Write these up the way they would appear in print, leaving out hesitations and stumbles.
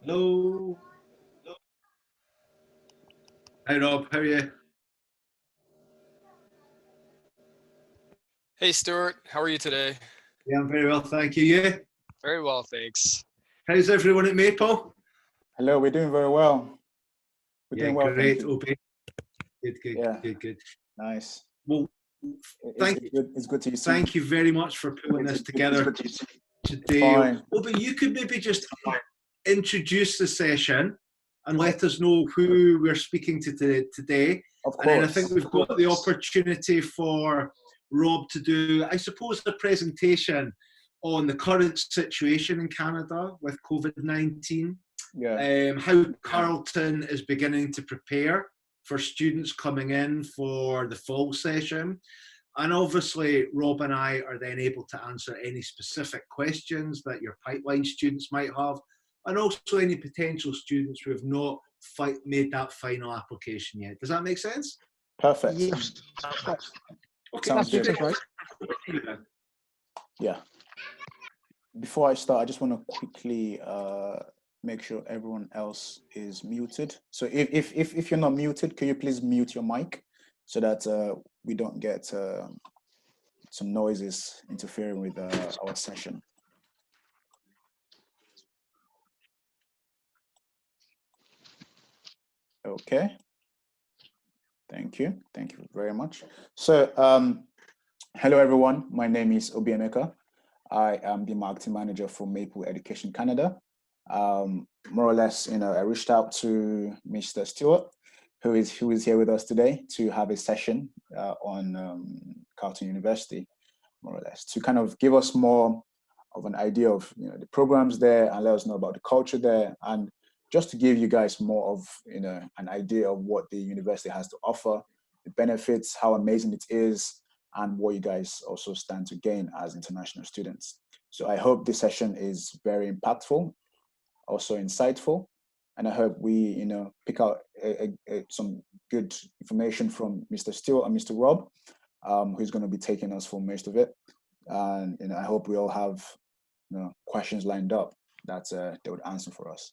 Hello. Hi Rob, how are you? Hey Stuart, how are you today? Yeah, I'm very well, thank you. You? Very well, thanks. How's everyone at Maple? Hello, we're doing very well. We're Yeah, doing well, thank great. you. Okay. Good, good, Yeah, good, good. nice. Well, It's, thank it's good. It's good to see you. thank you very much for putting this together today. Fine. But you could maybe just introduce the session and let us know who we're speaking to today. Of And then I think course. we've got the opportunity for Rob to do, I suppose, a presentation on the current situation in Canada with COVID-19, Yeah. how Carleton is beginning to prepare for students coming in for the fall session. And obviously, Rob and I are then able to answer any specific questions that your pipeline students might have, and also any potential students who have not made that final application yet. Does that make sense? Perfect. Yes. Okay, Sounds good. That's right. Yeah. Before I start, I just want to quickly make sure everyone else is muted. So if you're not muted, can you please mute your mic so that we don't get some noises interfering with our session. Okay. Thank you. Thank you very much. So, hello everyone. My name is Obiemeka. I am the marketing manager for Maple Education Canada. More or less, I reached out to Mr. Stuart, who is here with us today to have a session on Carleton University, more or less, to kind of give us more of an idea of the programs there and let us know about the culture there, and just to give you guys more of an idea of what the university has to offer, the benefits, how amazing it is, and what you guys also stand to gain as international students. So I hope this session is very impactful, also insightful, and I hope we pick out some good information from Mr. Stuart and Mr. Rob, who's going to be taking us for most of it. And I hope we all have questions lined up that they would answer for us.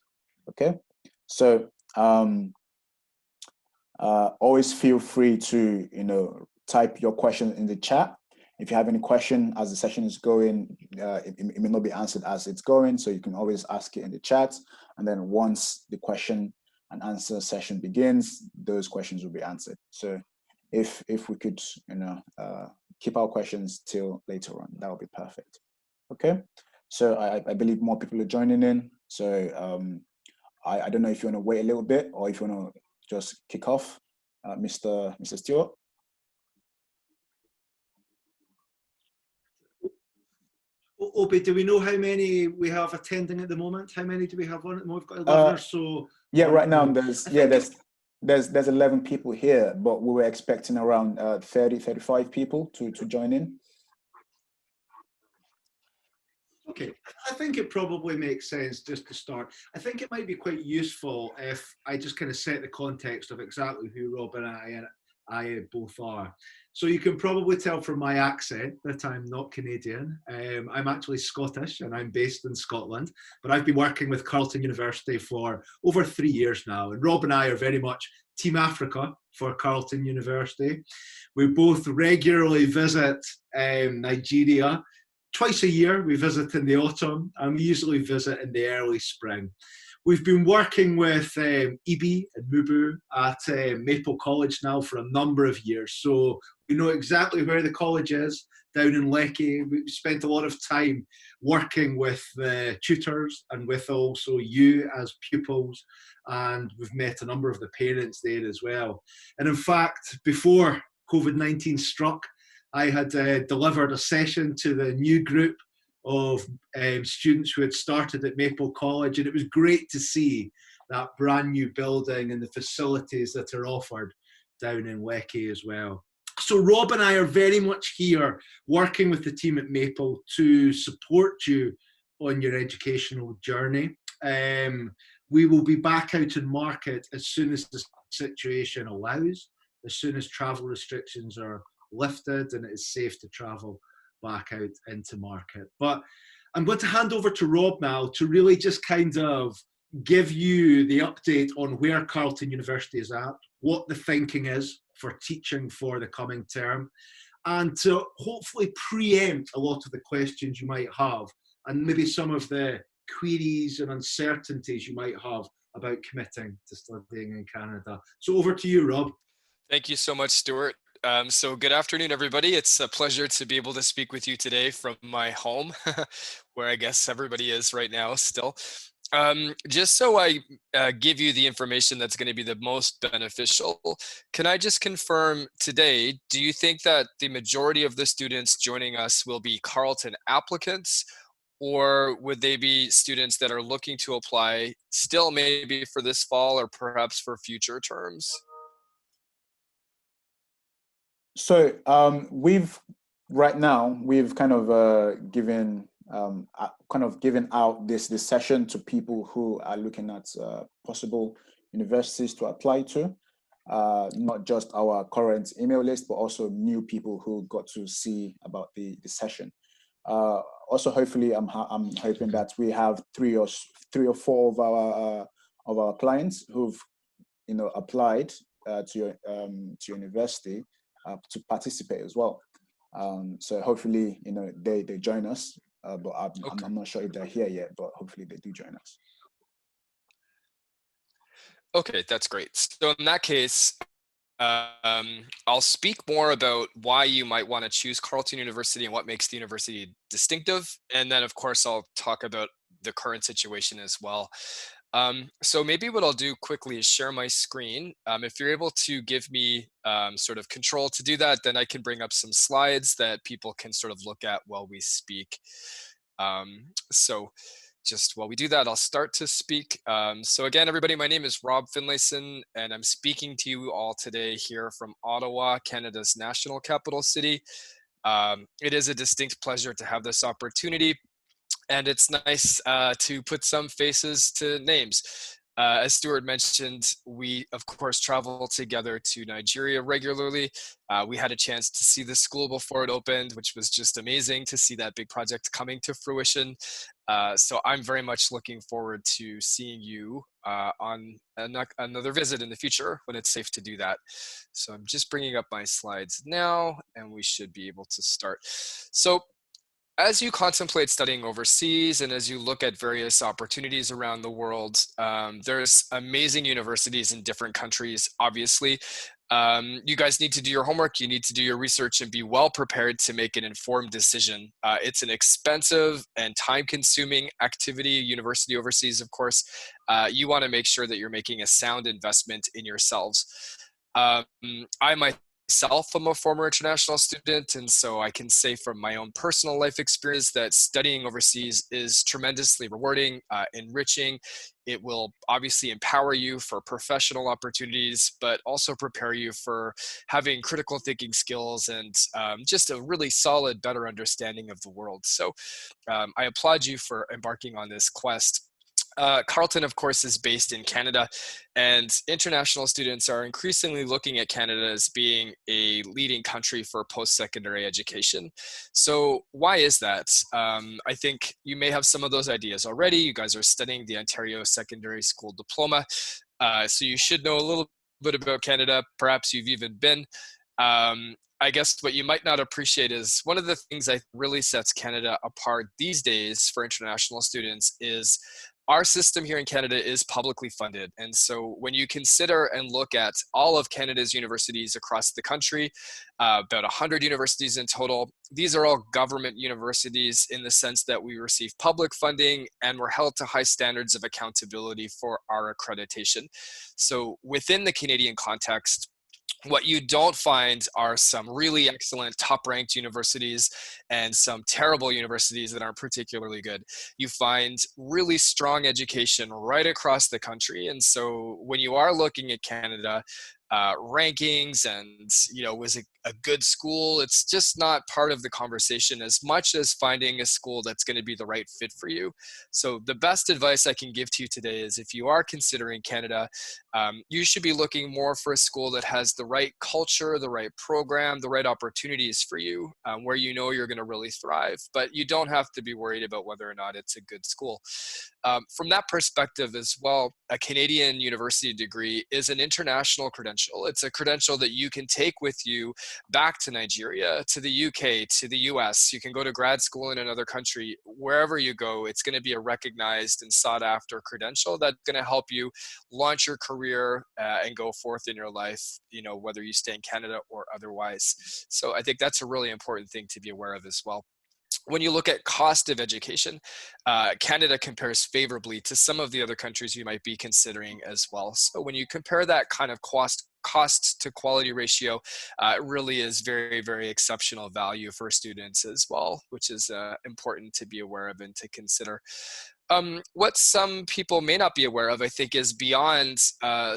Okay, so always feel free to type your question in the chat. If you have any question as the session is going, it may not be answered as it's going, so you can always ask it in the chat. And then once the question and answer session begins, those questions will be answered. So if we could keep our questions till later on, that would be perfect. Okay, so I believe more people are joining in. So I don't know if you want to wait a little bit or if you want to just kick off, Mr. Stuart. Obi, do we know how many we have attending at the moment? How many do we have on at the moment? We've got 11 or so. Yeah, right now there's 11 people here, but we were expecting around 35 people to join in. Okay, I think it probably makes sense just to start. I think it might be quite useful if I just kind of set the context of exactly who Rob and I both are. So you can probably tell from my accent that I'm not Canadian. I'm actually Scottish and I'm based in Scotland, but I've been working with Carleton University for over 3 years now. And Rob and I are very much Team Africa for Carleton University. We both regularly visit Nigeria. Twice a year, we visit in the autumn, and we usually visit in the early spring. We've been working with Ibi and Mubu at Maple College now for a number of years, so we know exactly where the college is, down in Lekki. We've spent a lot of time working with the tutors and with also you as pupils, and we've met a number of the parents there as well. And in fact, before COVID-19 struck, I had delivered a session to the new group of students who had started at Maple College, and it was great to see that brand new building and the facilities that are offered down in Lekki as well. So Rob and I are very much here working with the team at Maple to support you on your educational journey. We will be back out in market as soon as the situation allows, as soon as travel restrictions are lifted and it is safe to travel back out into market. But I'm going to hand over to Rob now to really just kind of give you the update on where Carleton University is at, what the thinking is for teaching for the coming term, and to hopefully preempt a lot of the questions you might have and maybe some of the queries and uncertainties you might have about committing to studying in Canada. So over to you, Rob. Thank you so much, Stuart. So good afternoon, everybody. It's a pleasure to be able to speak with you today from my home, where I guess everybody is right now still. Just so I give you the information that's going to be the most beneficial, can I just confirm today, do you think that the majority of the students joining us will be Carleton applicants, or would they be students that are looking to apply still maybe for this fall or perhaps for future terms? So we've kind of given out this session to people who are looking at possible universities to apply to, not just our current email list, but also new people who got to see about the session. Also, hopefully, I'm hoping that we have three or four of our clients who've applied to your university to participate as well. So hopefully, they join us, but I'm not sure if they're here yet, but hopefully they do join us. Okay, that's great. So in that case, I'll speak more about why you might want to choose Carleton University and what makes the university distinctive. And then, of course, I'll talk about the current situation as well. So maybe what I'll do quickly is share my screen. If you're able to give me sort of control to do that, then I can bring up some slides that people can sort of look at while we speak. So just while we do that, I'll start to speak. So again, everybody, my name is Rob Finlayson, and I'm speaking to you all today here from Ottawa, Canada's national capital city. It is a distinct pleasure to have this opportunity, and it's nice to put some faces to names. As Stuart mentioned, we, of course, travel together to Nigeria regularly. We had a chance to see the school before it opened, which was just amazing to see that big project coming to fruition. So I'm very much looking forward to seeing you on another visit in the future when it's safe to do that. So I'm just bringing up my slides now, and we should be able to start. So as you contemplate studying overseas and as you look at various opportunities around the world, there's amazing universities in different countries, obviously. You guys need to do your homework, you need to do your research and be well prepared to make an informed decision. It's an expensive and time-consuming activity, university overseas, of course. You want to make sure that you're making a sound investment in yourselves. I myself am a former international student, and so I can say from my own personal life experience that studying overseas is tremendously rewarding, enriching. It will obviously empower you for professional opportunities, but also prepare you for having critical thinking skills and just a really solid, better understanding of the world. So I applaud you for embarking on this quest. Carleton, of course, is based in Canada, and international students are increasingly looking at Canada as being a leading country for post-secondary education. So why is that? I think you may have some of those ideas already. You guys are studying the Ontario Secondary School Diploma, so you should know a little bit about Canada. Perhaps you've even been. I guess what you might not appreciate is one of the things that really sets Canada apart these days for international students is our system here in Canada is publicly funded. And so when you consider and look at all of Canada's universities across the country, about 100 universities in total, these are all government universities in the sense that we receive public funding and we're held to high standards of accountability for our accreditation. So within the Canadian context, what you don't find are some really excellent top-ranked universities and some terrible universities that aren't particularly good. You find really strong education right across the country. And so when you are looking at Canada, rankings and, was it a good school? It's just not part of the conversation as much as finding a school that's going to be the right fit for you. So the best advice I can give to you today is if you are considering Canada, you should be looking more for a school that has the right culture, the right program, the right opportunities for you, where you're going to really thrive. But you don't have to be worried about whether or not it's a good school. From that perspective as well, a Canadian university degree is an international credential. It's a credential that you can take with you back to Nigeria, to the UK, to the US. You can go to grad school in another country. Wherever you go, it's going to be a recognized and sought after credential that's going to help you launch your career and go forth in your life, whether you stay in Canada or otherwise. So I think that's a really important thing to be aware of as well. When you look at cost of education, Canada compares favorably to some of the other countries you might be considering as well. So when you compare that kind of cost to quality ratio, it really is very, very exceptional value for students as well, which is important to be aware of and to consider. What some people may not be aware of, I think, is beyond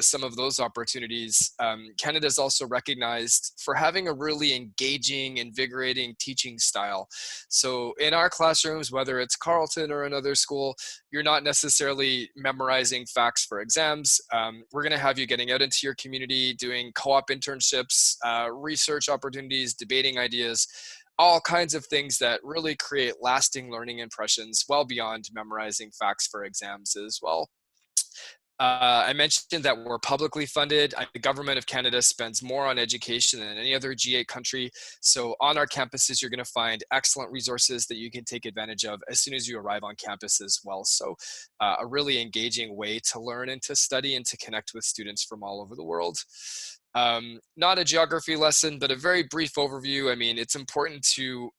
some of those opportunities. Canada is also recognized for having a really engaging, invigorating teaching style. So in our classrooms, whether it's Carleton or another school, you're not necessarily memorizing facts for exams. We're going to have you getting out into your community, doing co-op internships, research opportunities, debating ideas, all kinds of things that really create lasting learning impressions well beyond memorizing facts for exams as well. I mentioned that we're publicly funded. The government of Canada spends more on education than any other G8 country. So on our campuses, you're going to find excellent resources that you can take advantage of as soon as you arrive on campus as well. So a really engaging way to learn and to study and to connect with students from all over the world. Not a geography lesson, but a very brief overview. I mean, it's important to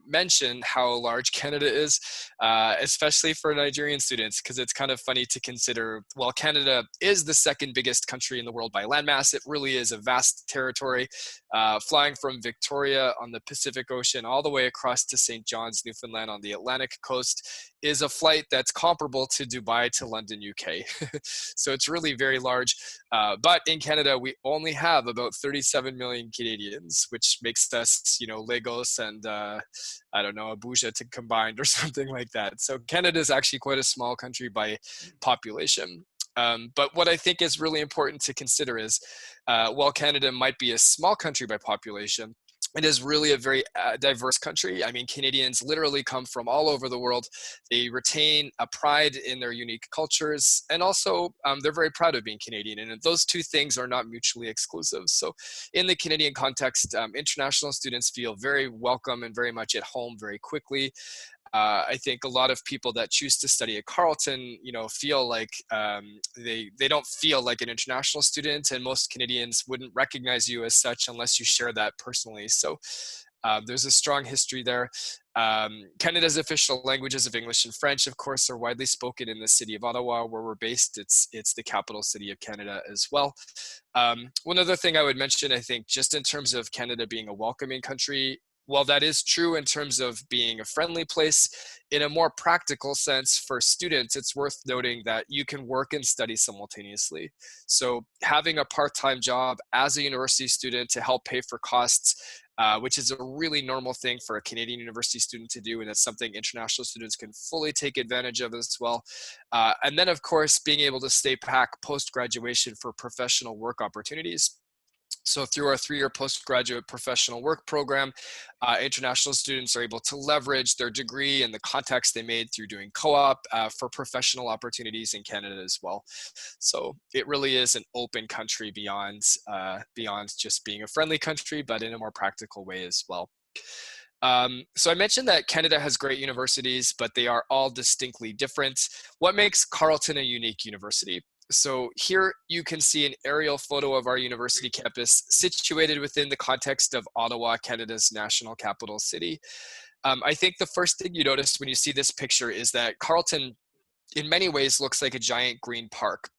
mention how large Canada is, especially for Nigerian students, because it's kind of funny to consider, well, Canada is the second biggest country in the world by landmass. It really is a vast territory, flying from Victoria on the Pacific Ocean all the way across to St. John's, Newfoundland on the Atlantic coast is a flight that's comparable to Dubai to London, UK. So it's really very large. But in Canada, we only have about 37 million Canadians, which makes us, Lagos and I don't know, Abuja to combined or something like that. So Canada is actually quite a small country by population. But what I think is really important to consider is, while Canada might be a small country by population, it is really a very diverse country. I mean, Canadians literally come from all over the world. They retain a pride in their unique cultures, and also they're very proud of being Canadian. And those two things are not mutually exclusive. So in the Canadian context, international students feel very welcome and very much at home very quickly. I think a lot of people that choose to study at Carleton, feel like they don't feel like an international student, and most Canadians wouldn't recognize you as such unless you share that personally. So there's a strong history there. Canada's official languages of English and French, of course, are widely spoken in the city of Ottawa, where we're based. It's the capital city of Canada as well. One other thing I would mention, I think, just in terms of Canada being a welcoming country, while that is true in terms of being a friendly place, in a more practical sense for students, it's worth noting that you can work and study simultaneously. So having a part-time job as a university student to help pay for costs, which is a really normal thing for a Canadian university student to do, and it's something international students can fully take advantage of as well. And then, of course, being able to stay back post-graduation for professional work opportunities. So through our 3-year postgraduate professional work program, international students are able to leverage their degree and the contacts they made through doing co-op for professional opportunities in Canada as well. So it really is an open country beyond just being a friendly country, but in a more practical way as well. So I mentioned that Canada has great universities, but they are all distinctly different. What makes Carleton a unique university? So here you can see an aerial photo of our university campus situated within the context of Ottawa, Canada's national capital city. I think the first thing you notice when you see this picture is that Carleton in many ways looks like a giant green park.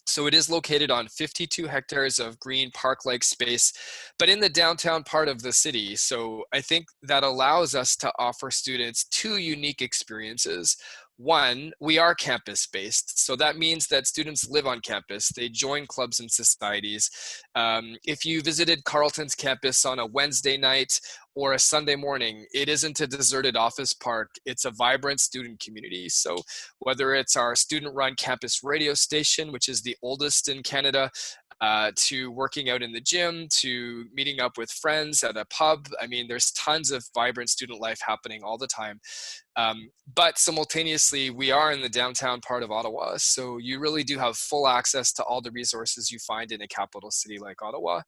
So it is located on 52 hectares of green park-like space, but in the downtown part of the city. So I think that allows us to offer students 2 unique experiences. One, we are campus based. So that means that students live on campus. They join clubs and societies. If you visited Carleton's campus on a Wednesday night or a Sunday morning, it isn't a deserted office park. It's a vibrant student community. So whether it's our student run campus radio station, which is the oldest in Canada, to working out in the gym, to meeting up with friends at a pub. I mean, there's tons of vibrant student life happening all the time. But simultaneously, we are in the downtown part of Ottawa, so you really do have full access to all the resources you find in a capital city like Ottawa.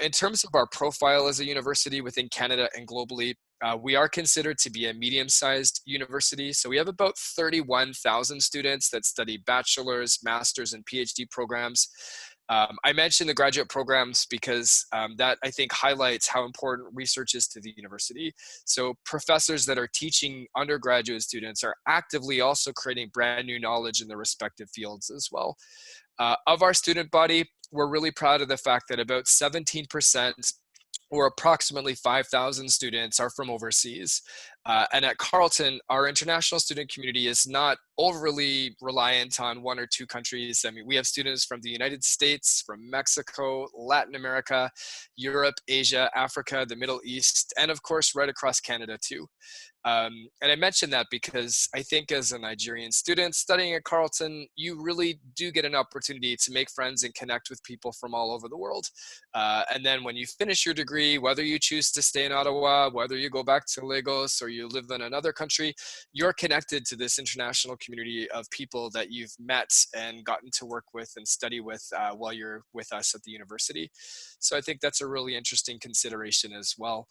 In terms of our profile as a university within Canada and globally, we are considered to be a medium-sized university. So we have about 31,000 students that study bachelor's, master's, and PhD programs. I mentioned the graduate programs because that, I think, highlights how important research is to the university. So professors that are teaching undergraduate students are actively also creating brand new knowledge in their respective fields as well. Of our student body, we're really proud of the fact that about 17%, or approximately 5,000 students, are from overseas. And at Carleton, our international student community is not overly reliant on one or two countries. I mean, we have students from the United States, from Mexico, Latin America, Europe, Asia, Africa, the Middle East, and of course, right across Canada too. And I mention that because I think as a Nigerian student studying at Carleton, you really do get an opportunity to make friends and connect with people from all over the world. And then when you finish your degree, whether you choose to stay in Ottawa, whether you go back to Lagos or you live in another country, you're connected to this international community of people that you've met and gotten to work with and study with while you're with us at the university. So I think that's a really interesting consideration as well.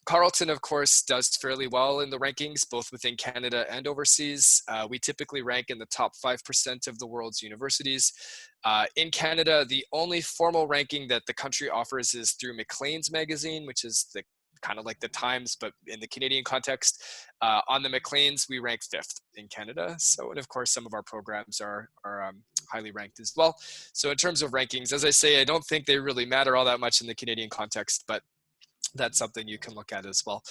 Carleton, of course, does fairly well in the rankings, both within Canada and overseas. We typically rank in the top 5% of the world's universities. In Canada, the only formal ranking that the country offers is through Maclean's magazine, which is the kind of like the Times, but in the Canadian context. On the Maclean's, we rank 5th in Canada. So, and of course, some of our programs are highly ranked as well. So in terms of rankings, as I say, I don't think they really matter all that much in the Canadian context, but that's something you can look at as well.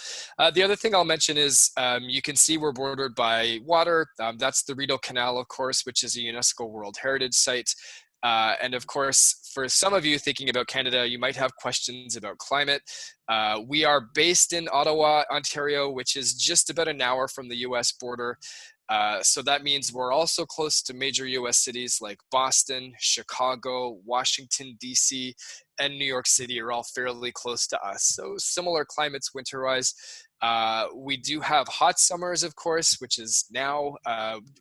The other thing I'll mention is you can see we're bordered by water. That's the Rideau Canal, of course, which is a UNESCO World Heritage Site. And of course, for some of you thinking about Canada, you might have questions about climate. We are based in Ottawa, Ontario, which is just about an hour from the US border. So that means we're also close to major US cities like Boston, Chicago, Washington, DC, and New York City are all fairly close to us. So similar climates winter-wise. We do have hot summers, of course, which is now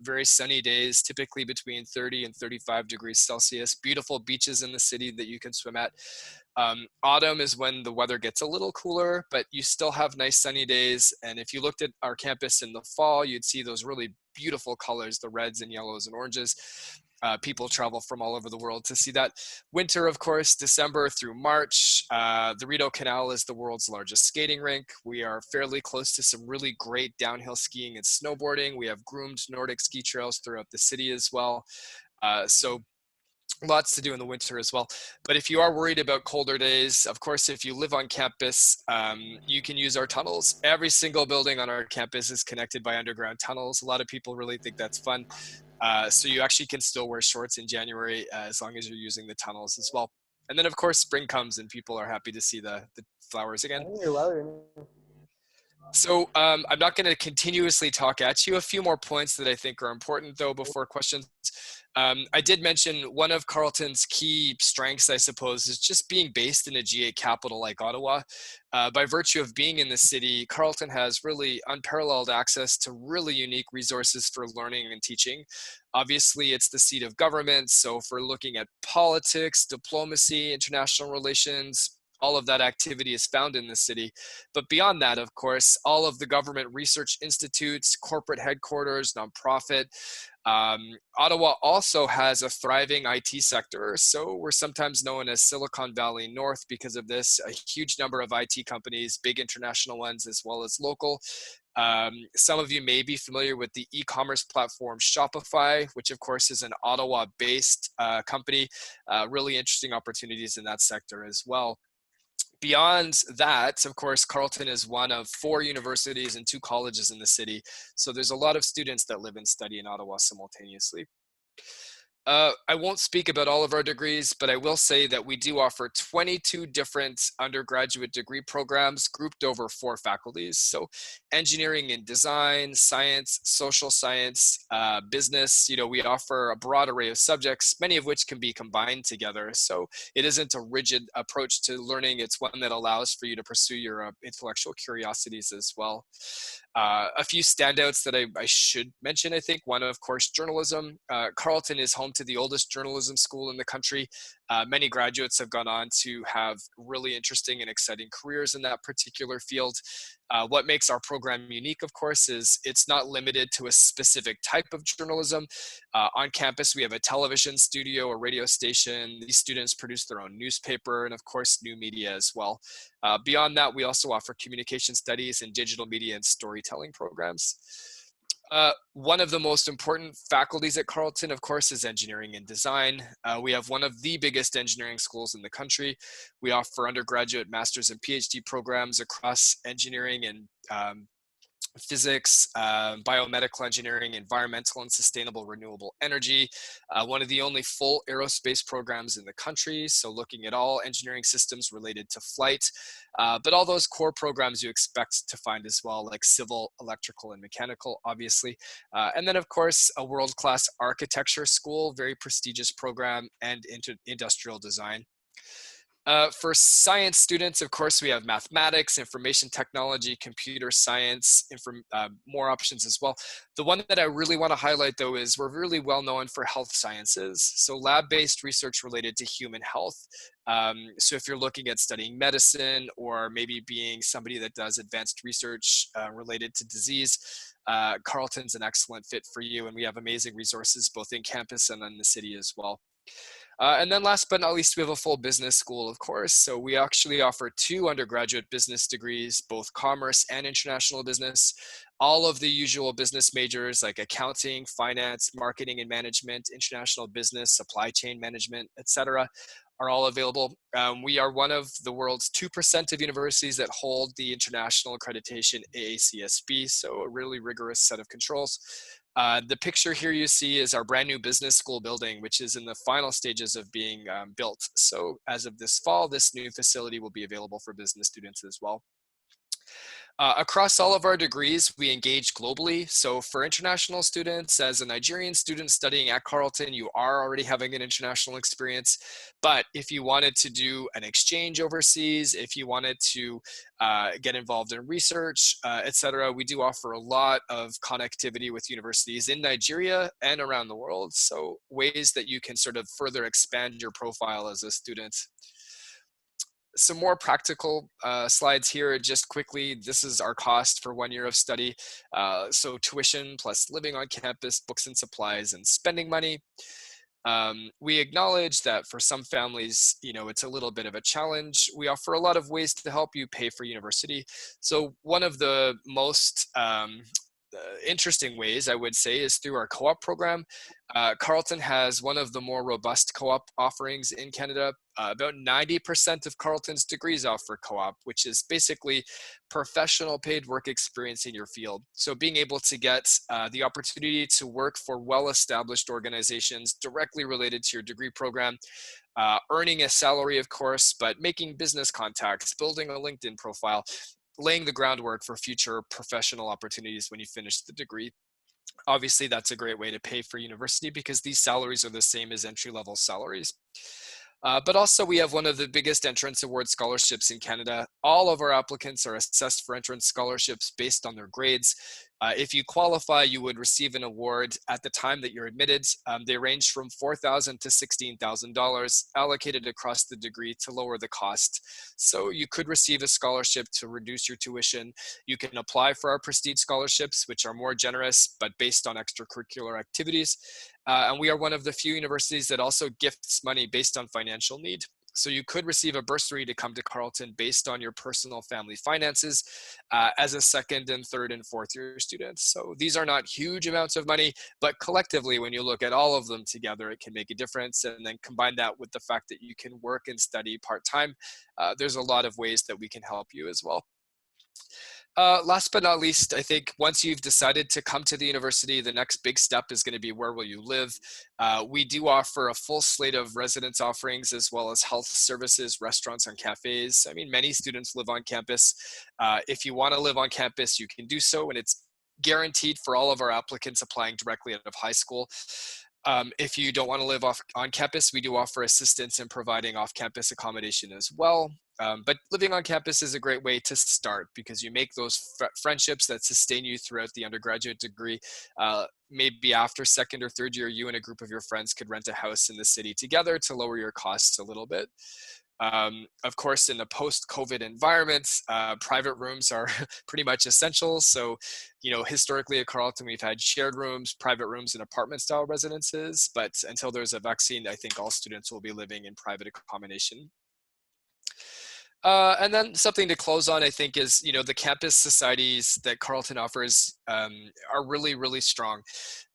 very sunny days, typically between 30 and 35 degrees Celsius. Beautiful beaches in the city that you can swim at. Autumn is when the weather gets a little cooler, but you still have nice sunny days. And if you looked at our campus in the fall, you'd see those really beautiful colors, the reds and yellows and oranges. People travel from all over the world to see that. Winter, of course, December through March. The Rideau Canal is the world's largest skating rink. We are fairly close to some really great downhill skiing and snowboarding. We have groomed Nordic ski trails throughout the city as well. So lots to do in the winter as well. But if you are worried about colder days, of course, if you live on campus, you can use our tunnels. Every single building on our campus is connected by underground tunnels. A lot of people really think that's fun. So you actually can still wear shorts in January as long as you're using the tunnels as well. And then, of course, spring comes and people are happy to see the flowers again. So I'm not going to continuously talk at you. A few more points that I think are important, though, before questions. I did mention one of Carleton's key strengths, I suppose, is just being based in a GA capital like Ottawa. By virtue of being in the city, Carleton has really unparalleled access to really unique resources for learning and teaching. Obviously, it's the seat of government, so for looking at politics, diplomacy, international relations, all of that activity is found in the city. But beyond that, of course, all of the government research institutes, corporate headquarters, nonprofit. Ottawa also has a thriving IT sector. So we're sometimes known as Silicon Valley North because of this. A huge number of IT companies, big international ones as well as local. Some of you may be familiar with the e-commerce platform Shopify, which of course is an Ottawa-based company. Really interesting opportunities in that sector as well. Beyond that, of course, Carleton is one of 4 universities and 2 colleges in the city. So there's a lot of students that live and study in Ottawa simultaneously. I won't speak about all of our degrees, but I will say that we do offer 22 different undergraduate degree programs grouped over 4 faculties. So engineering and design, science, social science, business, we offer a broad array of subjects, many of which can be combined together. So it isn't a rigid approach to learning. It's one that allows for you to pursue your intellectual curiosities as well. A few standouts that I should mention, I think. One, of course, journalism. Carleton is home to the oldest journalism school in the country. Many graduates have gone on to have really interesting and exciting careers in that particular field. What makes our program unique, of course, is it's not limited to a specific type of journalism. On campus, we have a television studio, a radio station. These students produce their own newspaper and, of course, new media as well. Beyond that, we also offer communication studies and digital media and storytelling programs. One of the most important faculties at Carleton, of course, is engineering and design. We have one of the biggest engineering schools in the country. We offer undergraduate, master's, and PhD programs across engineering and physics, biomedical engineering, environmental and sustainable renewable energy, one of the only full aerospace programs in the country. So looking at all engineering systems related to flight, but all those core programs you expect to find as well, like civil, electrical, and mechanical, obviously. And then of course, a world-class architecture school, very prestigious program, and industrial design. For science students, of course, we have mathematics, information technology, computer science, more options as well. The one that I really want to highlight, though, is we're really well known for health sciences. So lab-based research related to human health. So if you're looking at studying medicine or maybe being somebody that does advanced research related to disease, Carleton's an excellent fit for you. And we have amazing resources both in campus and in the city as well. And then last but not least, we have a full business school, of course. So we actually offer 2 undergraduate business degrees, both commerce and international business. All of the usual business majors like accounting, finance, marketing and management, international business, supply chain management, etc., are all available. We are one of the world's 2% of universities that hold the international accreditation AACSB, so a really rigorous set of controls. The picture here you see is our brand new business school building, which is in the final stages of being built. So as of this fall, this new facility will be available for business students as well. Across all of our degrees, we engage globally. So for international students, as a Nigerian student studying at Carleton, you are already having an international experience. But if you wanted to do an exchange overseas, if you wanted to get involved in research, etc., we do offer a lot of connectivity with universities in Nigeria and around the world. So ways that you can sort of further expand your profile as a student. Some more practical slides here, just quickly. This is our cost for 1 year of study. So tuition plus living on campus, books and supplies, and spending money. We acknowledge that for some families, it's a little bit of a challenge. We offer a lot of ways to help you pay for university. So one of the most interesting ways, I would say, is through our co-op program. Carleton has one of the more robust co-op offerings in Canada. About 90% of Carleton's degrees offer co-op, which is basically professional paid work experience in your field. So being able to get the opportunity to work for well-established organizations directly related to your degree program, earning a salary, of course, but making business contacts, building a LinkedIn profile, laying the groundwork for future professional opportunities when you finish the degree. Obviously, that's a great way to pay for university because these salaries are the same as entry-level salaries. But also we have one of the biggest entrance award scholarships in Canada. All of our applicants are assessed for entrance scholarships based on their grades. If you qualify, you would receive an award at the time that you're admitted. They range from $4,000 to $16,000 allocated across the degree to lower the cost. So you could receive a scholarship to reduce your tuition. You can apply for our prestige scholarships, which are more generous, but based on extracurricular activities. And we are one of the few universities that also gifts money based on financial need. So you could receive a bursary to come to Carleton based on your personal family finances as a second and third and fourth year student. So these are not huge amounts of money, but collectively, when you look at all of them together, it can make a difference. And then combine that with the fact that you can work and study part-time. There's a lot of ways that we can help you as well. Last but not least, I think once you've decided to come to the university, the next big step is going to be where will you live. We do offer a full slate of residence offerings as well as health services, restaurants, and cafes. I mean, many students live on campus. If you want to live on campus, you can do so, and it's guaranteed for all of our applicants applying directly out of high school. If you don't want to live on campus, we do offer assistance in providing off-campus accommodation as well. But living on campus is a great way to start because you make those friendships that sustain you throughout the undergraduate degree. Maybe after second or third year, you and a group of your friends could rent a house in the city together to lower your costs a little bit. Of course, in the post-COVID environment, private rooms are pretty much essential. So, historically at Carleton, we've had shared rooms, private rooms, and apartment-style residences. But until there's a vaccine, I think all students will be living in private accommodation. And then something to close on, I think, is, the campus societies that Carleton offers are really, really strong.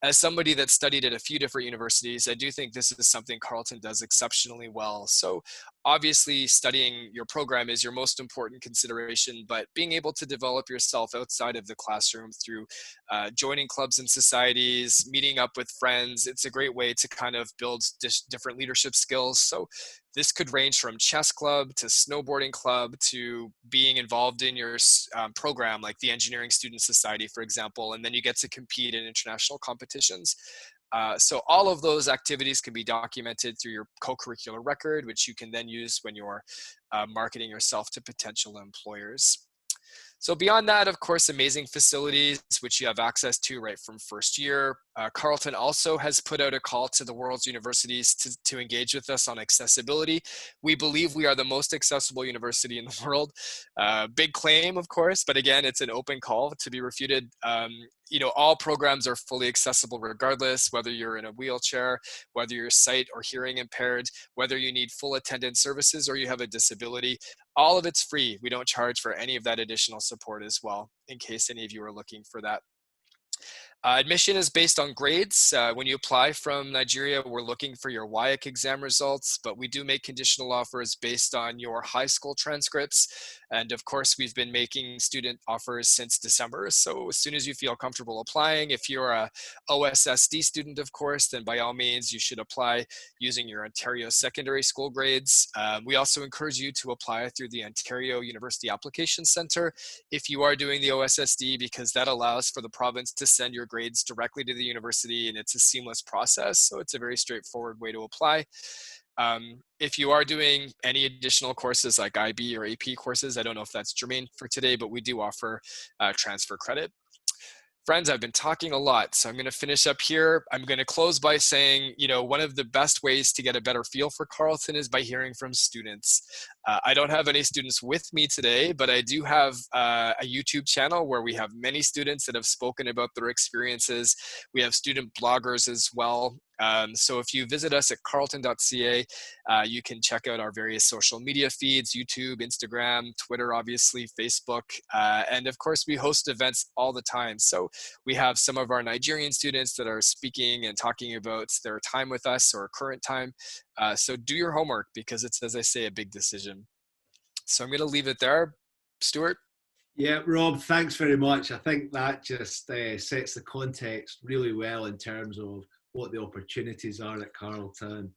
As somebody that studied at a few different universities, I do think this is something Carleton does exceptionally well. So obviously studying your program is your most important consideration, but being able to develop yourself outside of the classroom through joining clubs and societies, meeting up with friends, it's a great way to kind of build different leadership skills. So this could range from chess club to snowboarding club to being involved in your program, like the Engineering Student Society, for example, and then you get to compete in international competitions. So all of those activities can be documented through your co-curricular record, which you can then use when you're marketing yourself to potential employers. So beyond that, of course, amazing facilities, which you have access to right from first year. Carleton also has put out a call to the world's universities to engage with us on accessibility. We believe we are the most accessible university in the world. Big claim, of course, but again, it's an open call to be refuted. All programs are fully accessible regardless, whether you're in a wheelchair, whether you're sight or hearing impaired, whether you need full attendance services or you have a disability. All of it's free. We don't charge for any of that additional support as well, in case any of you are looking for that. Admission is based on grades. When you apply from Nigeria, we're looking for your WIAC exam results, but we do make conditional offers based on your high school transcripts. And of course, we've been making student offers since December. So as soon as you feel comfortable applying, if you're a OSSD student, of course, then by all means, you should apply using your Ontario secondary school grades. We also encourage you to apply through the Ontario University Application Center if you are doing the OSSD, because that allows for the province to send your grades directly to the university, and it's a seamless process. So it's a very straightforward way to apply. If you are doing any additional courses like IB or AP courses, I don't know if that's germane for today, but we do offer transfer credit. Friends, I've been talking a lot, so I'm going to finish up here. I'm going to close by saying, one of the best ways to get a better feel for Carleton is by hearing from students. I don't have any students with me today, but I do have a YouTube channel where we have many students that have spoken about their experiences. We have student bloggers as well. So if you visit us at carleton.ca, you can check out our various social media feeds, YouTube, Instagram, Twitter, obviously, Facebook. And of course, we host events all the time. So we have some of our Nigerian students that are speaking and talking about their time with us or current time. So do your homework because it's, as I say, a big decision. So I'm going to leave it there. Stuart? Yeah, Rob, thanks very much. I think that just sets the context really well in terms of what the opportunities are at Carleton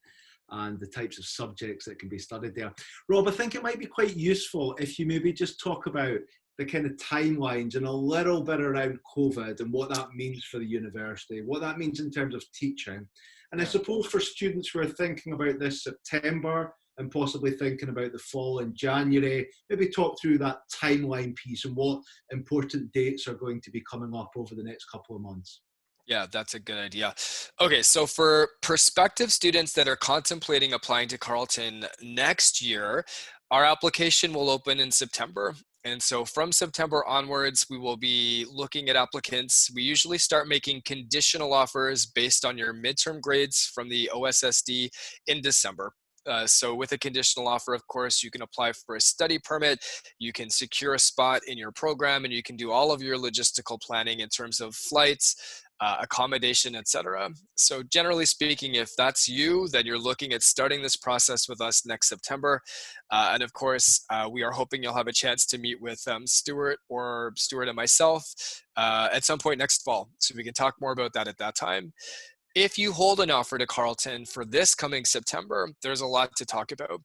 and the types of subjects that can be studied there. Rob, I think it might be quite useful if you maybe just talk about the kind of timelines and a little bit around COVID and what that means for the university, what that means in terms of teaching. And I suppose for students who are thinking about this September and possibly thinking about the fall in January, maybe talk through that timeline piece and what important dates are going to be coming up over the next couple of months. Yeah, that's a good idea. Okay, so for prospective students that are contemplating applying to Carleton next year, our application will open in September. And so from September onwards, we will be looking at applicants. We usually start making conditional offers based on your midterm grades from the OSSD in December. So with a conditional offer, of course, you can apply for a study permit, you can secure a spot in your program, and you can do all of your logistical planning in terms of flights, accommodation, etc. So generally speaking, if that's you, then you're looking at starting this process with us next September. And of course, we are hoping you'll have a chance to meet with Stuart and myself at some point next fall. So we can talk more about that at that time. If you hold an offer to Carleton for this coming September, there's a lot to talk about.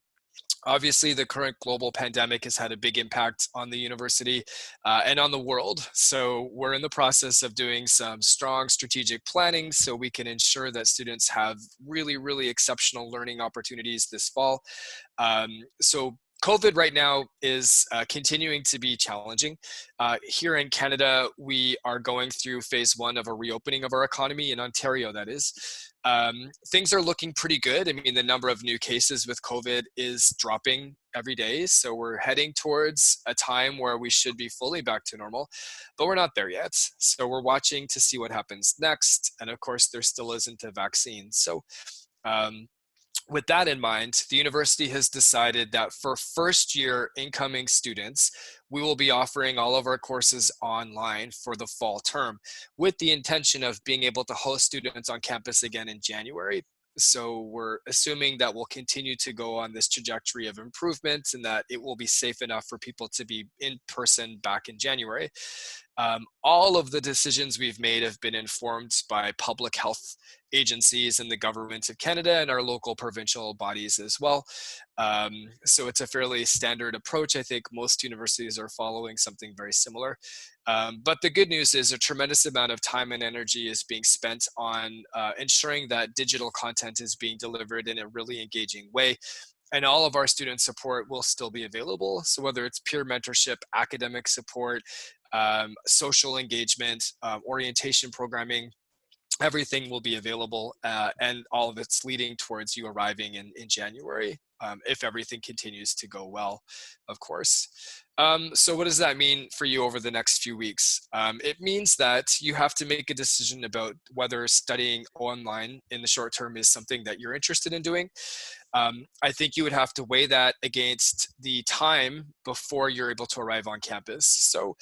Obviously, the current global pandemic has had a big impact on the university and on the world. So we're in the process of doing some strong strategic planning so we can ensure that students have really, really exceptional learning opportunities this fall. So COVID right now is continuing to be challenging. Here in Canada, we are going through phase 1 of a reopening of our economy, in Ontario, that is. Things are looking pretty good. I mean, the number of new cases with COVID is dropping every day. So we're heading towards a time where we should be fully back to normal, but we're not there yet. So we're watching to see what happens next. And of course, there still isn't a vaccine. So with that in mind, the university has decided that for first year incoming students, we will be offering all of our courses online for the fall term, with the intention of being able to host students on campus again in January. So we're assuming that we'll continue to go on this trajectory of improvement and that it will be safe enough for people to be in person back in January. All of the decisions we've made have been informed by public health agencies and the government of Canada and our local provincial bodies as well. So it's a fairly standard approach. I think most universities are following something very similar. But the good news is a tremendous amount of time and energy is being spent on ensuring that digital content is being delivered in a really engaging way. And all of our student support will still be available. So whether it's peer mentorship, academic support, social engagement, orientation programming, everything will be available, and all of it's leading towards you arriving in January, if everything continues to go well, of course. So what does that mean for you over the next few weeks? It means that you have to make a decision about whether studying online in the short term is something that you're interested in doing. I think you would have to weigh that against the time before you're able to arrive on campus. So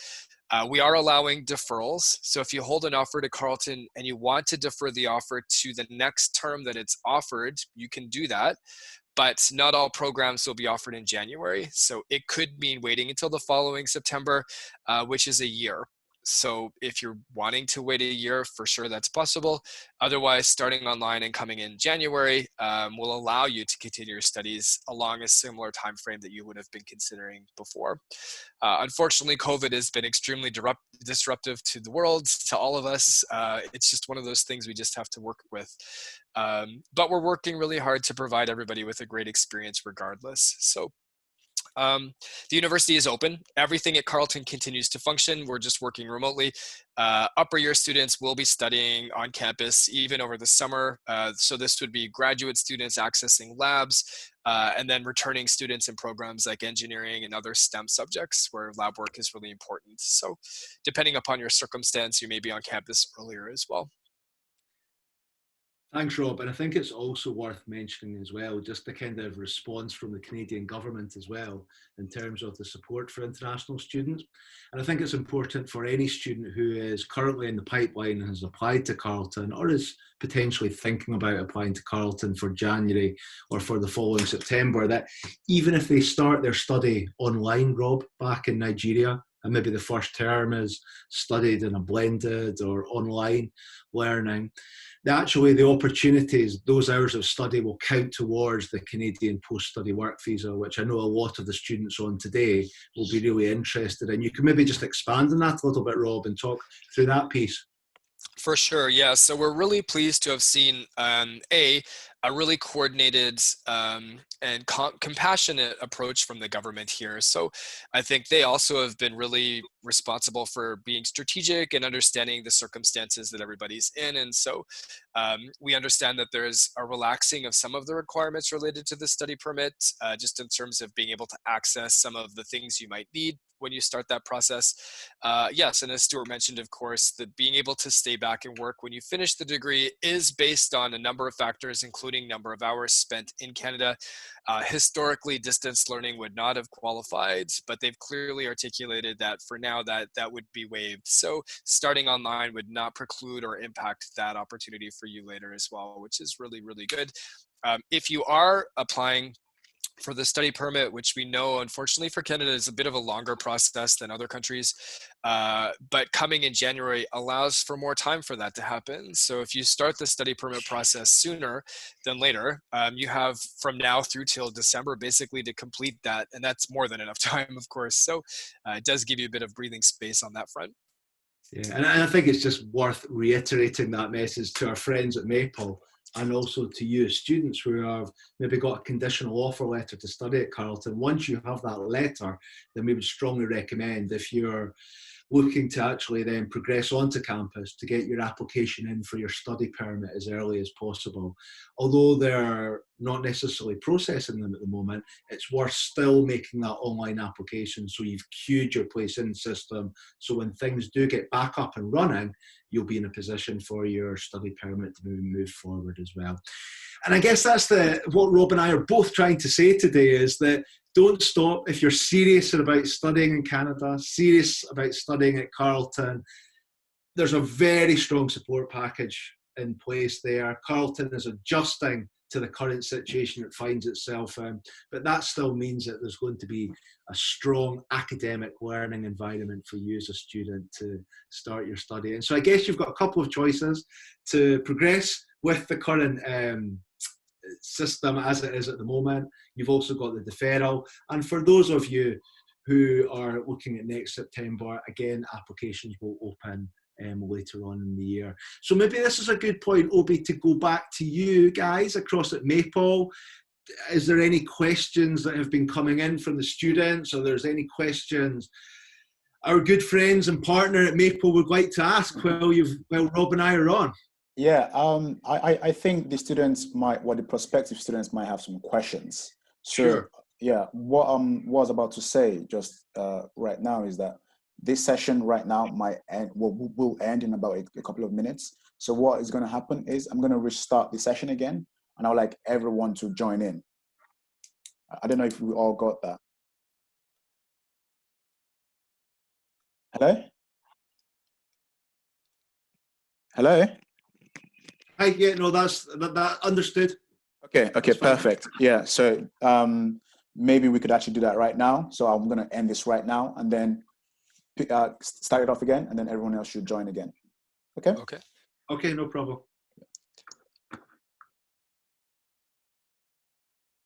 we are allowing deferrals. So if you hold an offer to Carleton and you want to defer the offer to the next term that it's offered, you can do that. But not all programs will be offered in January. So it could mean waiting until the following September, which is a year. So if you're wanting to wait a year, for sure that's possible. Otherwise, starting online and coming in January will allow you to continue your studies along a similar time frame that you would have been considering before. Unfortunately, COVID has been extremely disruptive to the world, to all of us. It's just one of those things we just have to work with. But we're working really hard to provide everybody with a great experience regardless. So the university is open. Everything at Carleton continues to function. We're just working remotely. Upper year students will be studying on campus even over the summer. So this would be graduate students accessing labs, and then returning students in programs like engineering and other STEM subjects where lab work is really important. So depending upon your circumstance, you may be on campus earlier as well. Thanks, Rob. And I think it's also worth mentioning as well, just the kind of response from the Canadian government as well, in terms of the support for international students. And I think it's important for any student who is currently in the pipeline and has applied to Carleton or is potentially thinking about applying to Carleton for January or for the following September, that even if they start their study online, Rob, back in Nigeria, and maybe the first term is studied in a blended or online learning, actually the opportunities, those hours of study will count towards the Canadian post-study work visa, which I know a lot of the students on today will be really interested in. You can maybe just expand on that a little bit, Rob, and talk through that piece. For sure, yeah. So we're really pleased to have seen a really coordinated and compassionate approach from the government here. So I think they also have been really responsible for being strategic and understanding the circumstances that everybody's in. And so we understand that there's a relaxing of some of the requirements related to the study permit, just in terms of being able to access some of the things you might need when you start that process. Yes, and as Stuart mentioned, of course, that being able to stay back and work when you finish the degree is based on a number of factors, including number of hours spent in Canada. Historically, distance learning would not have qualified, but they've clearly articulated that for now that would be waived. So starting online would not preclude or impact that opportunity for you later as well, which is really, really good. If you are applying for the study permit, which we know, unfortunately for Canada, is a bit of a longer process than other countries, but coming in January allows for more time for that to happen. So if you start the study permit process sooner than later, you have from now through till December basically to complete that, and that's more than enough time, of course. So it does give you a bit of breathing space on that front. Yeah, and I think it's just worth reiterating that message to our friends at Maple, and also to you as students who have maybe got a conditional offer letter to study at Carleton. Once you have that letter, then we would strongly recommend, if you're looking to actually then progress onto campus, to get your application in for your study permit as early as possible. Although they're not necessarily processing them at the moment, it's worth still making that online application so you've queued your place in the system, so when things do get back up and running, you'll be in a position for your study permit to move forward as well. And I guess that's what Rob and I are both trying to say today, is that don't stop. If you're serious about studying in Canada, serious about studying at Carleton, there's a very strong support package in place there. Carleton is adjusting to the current situation it finds itself in, but that still means that there's going to be a strong academic learning environment for you as a student to start your study. And so I guess you've got a couple of choices to progress with the current system as it is at the moment. You've also got the deferral, and for those of you who are looking at next September, again, applications will open later on in the year. So maybe this is a good point, Obi, to go back to you guys across at Maple. Is there any questions that have been coming in from the students, or there's any questions our good friends and partner at Maple would like to ask while Rob and I are on? Yeah, I think the students the prospective students might have some questions. So, sure. Yeah, what I was about to say just right now is that this session right now will end in about a couple of minutes. So what is going to happen is I'm going to restart the session again, and I would like everyone to join in. I don't know if we all got that. Hello? Hello? Hi, yeah, no, that understood. Okay, perfect. Yeah, so maybe we could actually do that right now. So I'm going to end this right now and then start it off again, and then everyone else should join again. Okay? Okay. Okay, no problem.